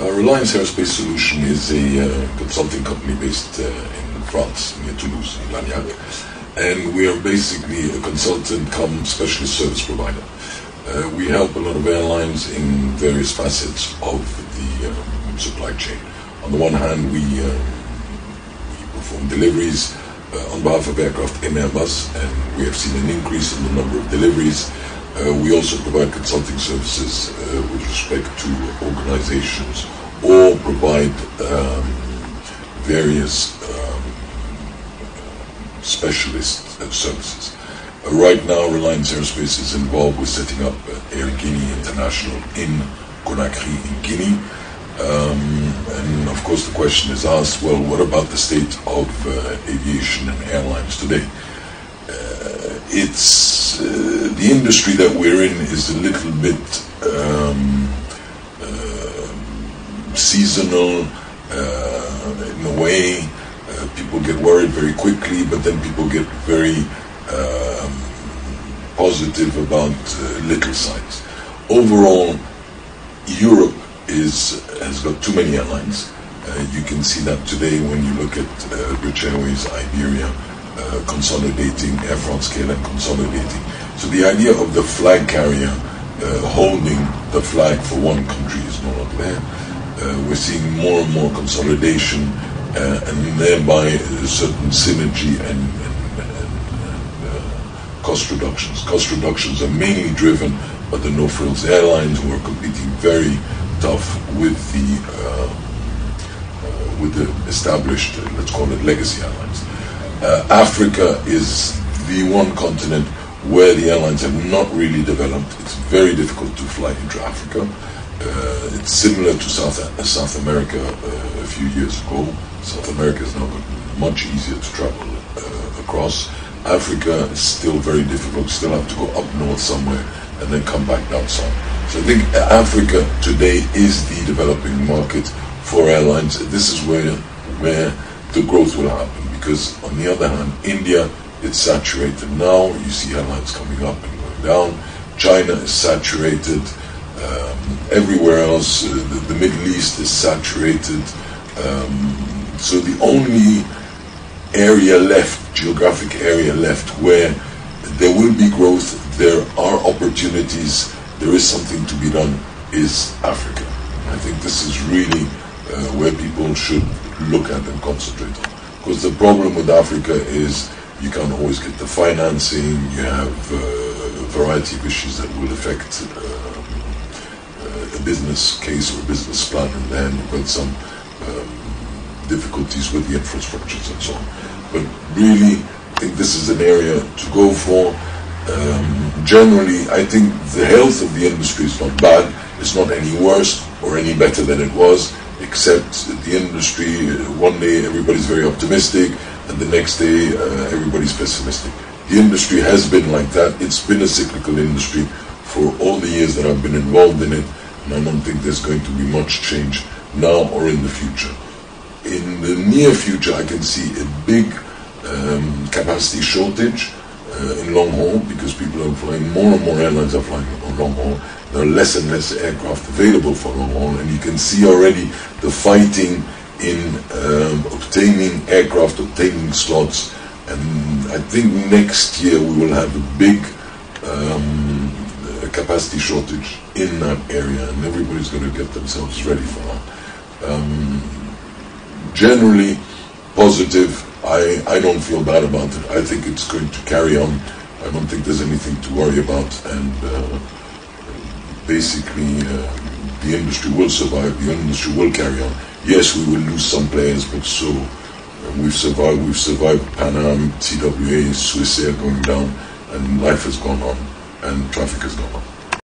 Reliance Aerospace Solution is a consulting company based in France, near Toulouse, in Lagnac. And we are basically a consultant come specialist service provider. We help a lot of airlines in various facets of the supply chain. On the one hand, we perform deliveries on behalf of aircraft in Airbus, and we have seen an increase in the number of deliveries. We also provide consulting services with respect to organizations, or provide various specialist services. Right now, Reliance Aerospace is involved with setting up Air Guinea International in Conakry in Guinea. And of course the question is asked, well, what about the state of aviation and airlines today? It's the industry that we're in is a little bit seasonal in a way. People get worried very quickly, but then people get very positive about little signs. Overall, Europe has got too many airlines. You can see that today when you look at British Airways, Iberia, consolidating, Air France-KLM consolidating. So the idea of the flag carrier holding the flag for one country is no longer there. We're seeing more and more consolidation and thereby a certain synergy and cost reductions. Cost reductions are mainly driven by the no-frills airlines, who are competing very tough with the established, let's call it legacy airlines. Africa is the one continent where the airlines have not really developed. It's very difficult to fly into Africa. It's similar to South America a few years ago. South America is now much easier to travel across. Africa is still very difficult. You still have to go up north somewhere and then come back down south. So I think Africa today is the developing market for airlines. This is where the growth will happen, because on the other hand, India, it's saturated now. You see airlines coming up and going down. China is saturated. Everywhere else, the Middle East is saturated. So the only area left, geographic area left, where there will be growth, there are opportunities, there is something to be done, is Africa. I think this is really where people should look at and concentrate on. Because the problem with Africa is you can't always get the financing, you have a variety of issues that will affect a business case or a business plan, and then you've got some difficulties with the infrastructures and so on. But really, I think this is an area to go for. Generally, I think the health of the industry is not bad. It's not any worse or any better than it was, except the industry, one day everybody's very optimistic, and the next day everybody's pessimistic. The industry has been like that. It's been a cyclical industry for all the years that I've been involved in it, and I don't think there's going to be much change now or in the future. In the near future, I can see a big capacity shortage in long haul, because people are flying, more and more airlines are flying on long haul. There are less and less aircraft available for long haul, and you can see already the fighting in obtaining aircraft, obtaining slots. And I think next year we will have a big capacity shortage in that area, and everybody's going to get themselves ready for that. Generally positive. I don't feel bad about it. I think it's going to carry on. I don't think there's anything to worry about, and basically the industry will survive. The industry will carry on. Yes, we will lose some players, but so we've survived. We've survived Pan Am, TWA, Swiss Air going down, and life has gone on, and traffic has gone on.